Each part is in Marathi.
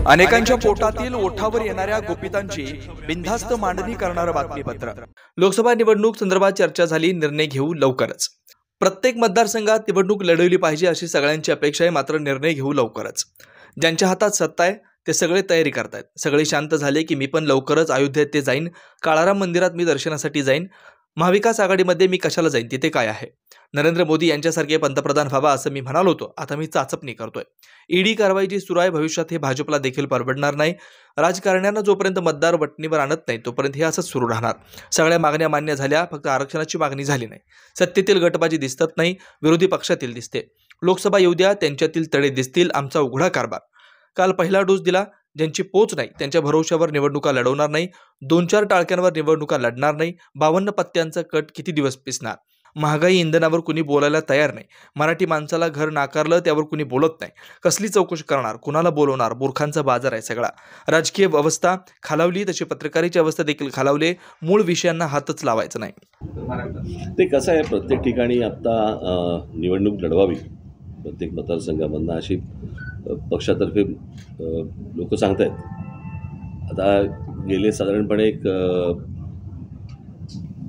अनेकांच्या पोटातील ओठावर येणाऱ्या गुपितांची बिनधास्त मांडणी करणारं बातमीपत्र। लोकसभा निवडणूक संदर्भात चर्चा झाली, निर्णय घेऊ लवकरच। प्रत्येक मतदारसंघात निवडणूक लढवली पाहिजे अशी सगळ्यांची अपेक्षा आहे, मात्र निर्णय घेऊ लवकरच। ज्यांच्या हातात सत्ता आहे ते सगळे तयारी करतायत। सगळे शांत झाले की मी पण लवकरच अयोध्येत ते जाईन, काळाराम मंदिरात मी दर्शनासाठी जाईन, महाविकास आघाडीमध्ये मी कशाला जाईन, तिथे काय आहे। नरेंद्र मोदी यांच्यासारखे पंतप्रधान व्हावा असं मी म्हणालो होतो, आता मी चाचपणी करतोय। ईडी कारवाईची सुरू आहे, भविष्यात हे भाजपला देखील परवडणार नाही। राजकारण्यांना जोपर्यंत मतदार वटणीवर आणत नाही तोपर्यंत हे असंच सुरू राहणार। सगळ्या मागण्या मान्य झाल्या, फक्त आरक्षणाची मागणी झाली नाही। सत्तेतील गटबाजी दिसत नाही, विरोधी पक्षातील दिसते। लोकसभा येऊ द्या, त्यांच्यातील तडे दिसतील, आमचा उघडा कारभार। काल पहिला डोस दिला, ज्यांची पोच नाही त्यांच्या भरोश्यावर निवडणुका लढवणार नाही। 2-4 टाळक्यांवर निवडणुका लढणार नाही। 52 पत्त्यांचा कट किती दिवस पिसणार। महागाई, इंधनावर कुणी बोलायला तयार नाही। मराठी माणसाला घर नाकारलं, त्यावर कुणी बोलत नाही। कसली चौकशी करणार, कुणाला बोलवणार, मूर्खांचा बाजार आहे सगळा। राजकीय अवस्था खालावली तशी पत्रकारितेची अवस्था देखील खालावली। मूळ विषयांना हातच लावायचा नाही। ते कसं आहे, प्रत्येक ठिकाणी आता निवडणूक लढवावी प्रत्येक मतदारसंघामधनं अशी पक्षातर्फे लोक सांगतायत। आता गेले साधारणपणे एक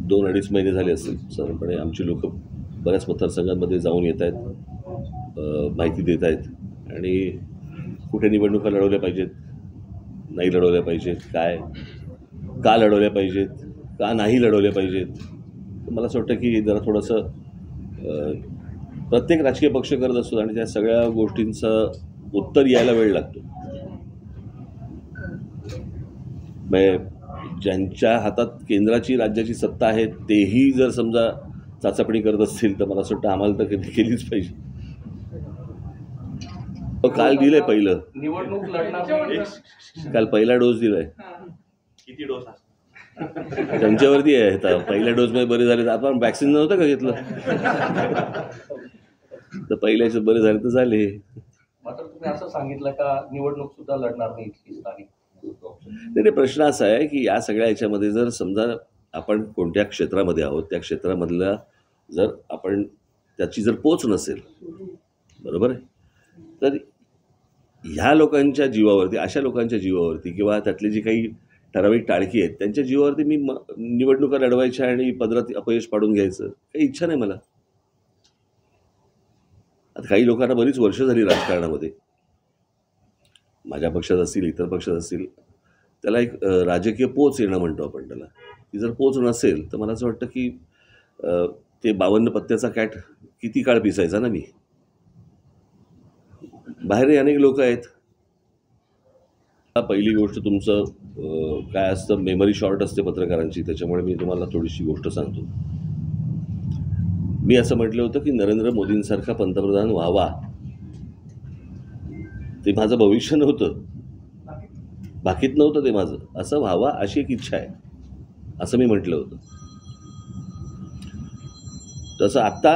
2-2.5 महिने झाले असतील साधारणपणे आमची लोक बऱ्याच मतदारसंघांमध्ये जाऊन येत आहेत, माहिती देत आहेत आणि कुठे निवडणुका लढवल्या पाहिजेत, नाही लढवल्या पाहिजेत, का लढवल्या पाहिजेत, का नाही लढवल्या पाहिजेत। मला असं वाटतं की जरा थोडंसं प्रत्येक राजकीय पक्ष करत असतो आणि त्या सगळ्या गोष्टींचं उत्तर यायला वेळ लागतो। ज्यांच्या हातात केंद्राची राज्याची सत्ता आहे तेही जर समजा चाचपणी करत असतील तर मला असं वाटतं आम्हाला तर कधी केलीच पाहिजे। काल दिलंय पहिलं निवडणूक लढणार, काल पहिला डोस दिलाय। किती डोस त्यांच्यावरती आहे, आता पहिल्या डोसमध्ये बरे झाले, आपण वॅक्सिन नव्हतं का घेतलं तर पहिल्याचे बरे झाले तर झाले। मात्र तुम्ही असं सांगितलं का निवडणूक सुद्धा लढणार नाही इथली स्थानिक। नाही, प्रश्न असा आहे की या सगळ्या याच्यामध्ये जर समजा आपण कोणत्या क्षेत्रामध्ये आहोत त्या क्षेत्रामधला जर आपण त्याची जर पोच नसेल, बरोबर आहे, तर ह्या लोकांच्या जीवावरती, अशा लोकांच्या जीवावरती किंवा त्यातली जी काही ठराविक टाळकी आहेत त्यांच्या जीवावरती मी निवडणुका लढवायच्या आणि पदरात अपयश पाडून घ्यायचं काही इच्छा नाही मला। आता काही लोकांना बरीच वर्ष झाली राजकारणामध्ये, माझ्या पक्षात असतील, इतर पक्षात असतील, त्याला एक राजकीय पोच येणं म्हणतो आपण त्याला। ती जर पोच नसेल तर मला असं वाटतं की ते 52 पत्त्याचा कॅट किती काळ पिसायचा ना मी। बाहेर अनेक लोक आहेत। पहिली गोष्ट तुमचं काय असतं, मेमरी शॉर्ट असते पत्रकारांची, त्याच्यामुळे मी तुम्हाला थोडीशी गोष्ट सांगतो। मी असं म्हटलं होतं की नरेंद्र मोदींसारखा पंतप्रधान व्हावा, ते माझं भविष्य नव्हतं, बाकीत नव्हतं, ते माझं असं व्हावा अशी एक इच्छा आहे असं मी म्हटलं होतं। तसं आत्ता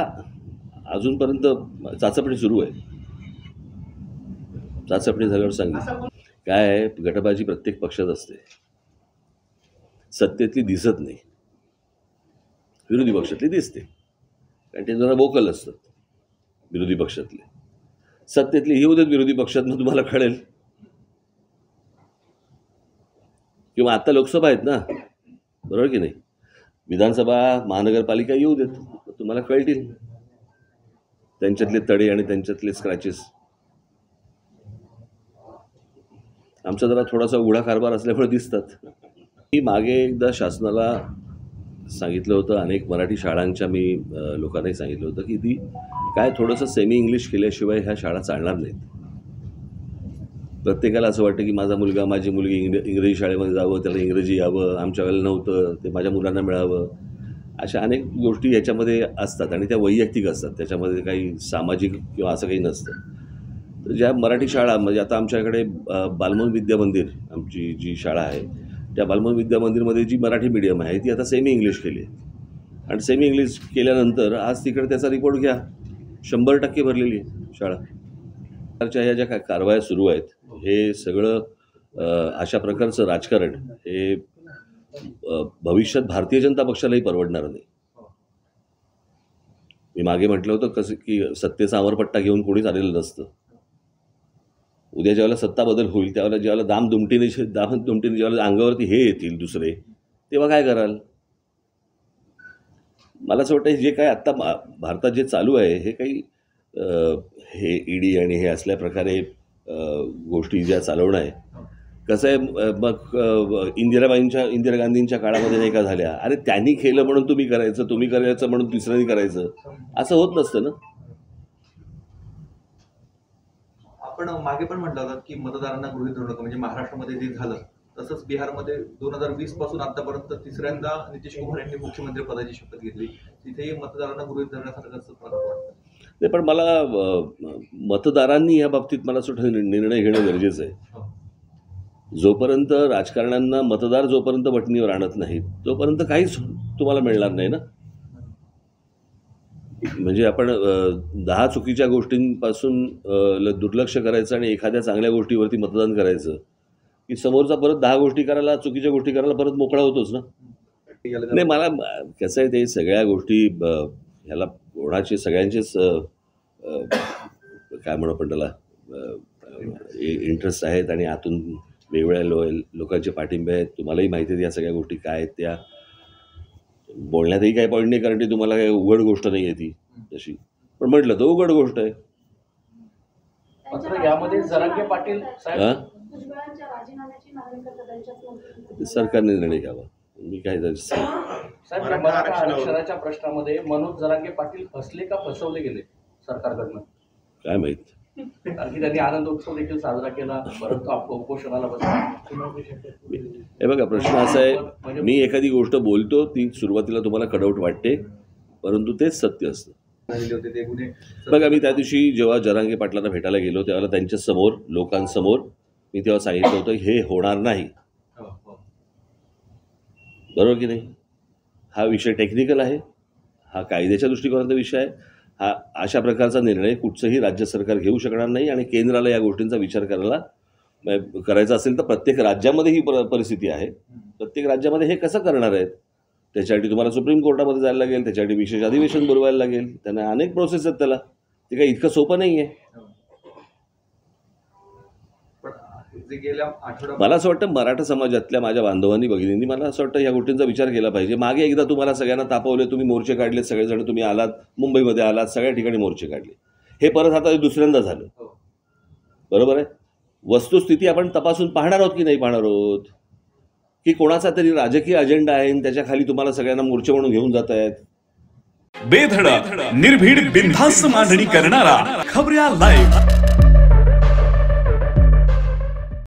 अजूनपर्यंत चाचपणी सुरू आहे। चाचपणी झाल्यावर सांगितलं काय आहे, गटबाजी प्रत्येक पक्षात असते, सत्तेतली दिसत नाही, विरोधी पक्षातली दिसते, कारण ते जरा वोकल असतात विरोधी पक्षातले। सत्तेतली ही उद्या विरोधी पक्षातनं तुम्हाला कळेल, किंवा आता लोकसभा आहेत ना, बरोबर की नाही, विधानसभा, महानगरपालिका येऊ देत, तुम्हाला कळतील त्यांच्यातले तडे आणि त्यांच्यातले स्क्रॅचेस। आमचा जरा थोडासा उघडा कारभार असल्यामुळे दिसतात। मी मागे एकदा शासनाला सांगितलं होतं, अनेक मराठी शाळांच्या मी लोकांनाही सांगितलं होतं की ती काय थोडंसं सेमी इंग्लिश केल्याशिवाय ह्या शाळा चालणार नाहीत। प्रत्येकाला असं वाटतं की माझा मुलगा, माझी मुलगी इंग्रजी शाळेमध्ये जावं, त्याला इंग्रजी यावं, आमच्या वेळेला नव्हतं, ते माझ्या मुलांना मिळावं, अशा अनेक गोष्टी याच्यामध्ये असतात आणि त्या वैयक्तिक असतात, त्याच्यामध्ये काही सामाजिक किंवा असं काही नसतं। तर ज्या मराठी शाळा, म्हणजे आता आमच्याकडे बालमन विद्या मंदिर आमची जी शाळा आहे, त्या बालमन विद्या मंदिरमध्ये जी मराठी मीडियम आहे ती आता सेमी इंग्लिश केली आहे आणि सेमी इंग्लिश केल्यानंतर आज तिकडे त्याचा रिपोर्ट घ्या, 100% भरलेली आहे शाळा। ह्या ज्या कारवाया सुरू आहेत हे सगळं अशा प्रकारचं राजकारण हे भविष्यात भारतीय जनता पक्षालाही परवडणार नाही। मी मागे म्हटलं होतं कसं की सत्तेचा अमरपट्टा घेऊन कोणीच आलेलं नसतं, उद्या ज्यावेळेला सत्ता बदल होईल त्यावेळेला ज्यावेळेला दामदुमटीने ज्यावेळेला अंगावरती हे येतील दुसरे, तेव्हा काय कराल? मला असं वाटतं जे काय आत्ता भारतात जे चालू आहे हे काही हे ईडी आणि हे असल्या प्रकारे गोष्टी ज्या चालवणं आहे. कसं आहे, मग इंदिरा गांधींच्या काळामध्ये नाही का झाल्या, अरे त्यांनी केलं म्हणून तुम्ही करायचं म्हणून दुसऱ्यांनी करायचं, असं होत नसतं ना. आपण मागे पण म्हटलं होतं की मतदारांना गृहीत धरू नका, म्हणजे महाराष्ट्रामध्ये जे झालं तसंच बिहारमध्ये 2020 पासून आतापर्यंत तिसऱ्यांदा नितीश कुमार यांनी मुख्यमंत्री पदाची शपथ घेतली, तिथेही मतदारांना गृहीत धरण्यासारखं वाटतं. नाही, पण मला मतदारांनी या बाबतीत मला असं निर्णय घेणं गरजेचं आहे. जोपर्यंत राजकारण्यांना मतदार जोपर्यंत वटणीवर आणत नाहीत तोपर्यंत काहीच तुम्हाला मिळणार नाही ना. म्हणजे आपण 10 चुकीच्या गोष्टींपासून दुर्लक्ष करायचं आणि एखाद्या चांगल्या गोष्टीवरती मतदान करायचं की समोरचा परत 10 गोष्टी करायला, चुकीच्या गोष्टी करायला परत मोकळा होतोच ना. नाही, मला कसं आहे, ते सगळ्या गोष्टी ह्याला कोणाचे सगळ्यांचेच काय म्हणू आपण त्याला इंटरेस्ट आहेत आणि आतून वेगवेगळ्या लोकांचे पाठिंबे आहेत. तुम्हालाही माहिती आहे या सगळ्या गोष्टी काय आहेत. त्या बोलण्यातही काही पॉईंट नाही, कारण ती तुम्हाला काही उघड गोष्ट नाही आहे ती तशी, पण म्हटलं तर उघड गोष्ट आहे. मात्र यामध्ये जरांगे पाटील साहेब सरकारने निर्णय घ्यावा. मी काय साहेब, मराठा आरक्षणाच्या प्रश्नामध्ये मनोज जरांगे पाटील फसले का फसवले गेले सरकारकडनं काय माहित. कारण की त्यांनी आनंद उत्सव देखील साजरा केला, परंतु उपोषणाला बसला. हे बघा, प्रश्न असा आहे, मी एखादी गोष्ट बोलतो ती सुरुवातीला तुम्हाला कडवट वाटते, परंतु तेच सत्य असतं. बघा, मी त्या दिवशी जेव्हा जरांगे पाटलांना भेटायला गेलो त्यावेळेला त्यांच्या समोर, लोकांसमोर मी तेव्हा सांगितलं होतं हे होणार नाही. बरोबर की नाही? हा विषय टेक्निकल आहे, हा कायद्याच्या दृष्टिकोनाचा विषय आहे. हा अशा प्रकारचा निर्णय कुठचंही राज्य सरकार घेऊ शकणार नाही आणि केंद्राला या गोष्टींचा विचार करायचा असेल तर प्रत्येक राज्यामध्ये ही परिस्थिती आहे. प्रत्येक राज्यामध्ये हे कसं करणार आहेत, त्याच्यासाठी तुम्हाला सुप्रीम कोर्टामध्ये जायला लागेल, त्याच्यासाठी विशेष अधिवेशन बोलवायला लागेल, त्यांना अनेक प्रोसेस आहेत त्याला. ते काही इतकं सोपं नाही आहे. मला असं वाटतं मराठा समाजातल्या माझ्या बांधवांनी, भगिनींनी मला असं वाटतं या गोष्टींचा विचार केला पाहिजे. मागे एकदा तुम्हाला सगळ्यांना तापवले, तुम्ही मोर्चे काढले, सगळेजण तुम्ही आलात, मुंबईमध्ये आलात, सगळ्या ठिकाणी मोर्चे काढले. हे परत आता दुसऱ्यांदा झालं. बरोबर आहे. वस्तुस्थिती आपण तपासून पाहणार आहोत की नाही पाहणार आहोत, की कोणाचा तरी राजकीय अजेंडा आहे आणि त्याच्या खाली तुम्हाला सगळ्यांना मोर्चे म्हणून घेऊन जात आहेत. बेधडक निर्भीड बिनधास्त मांडणी करणारा खबऱ्या लाईव्ह.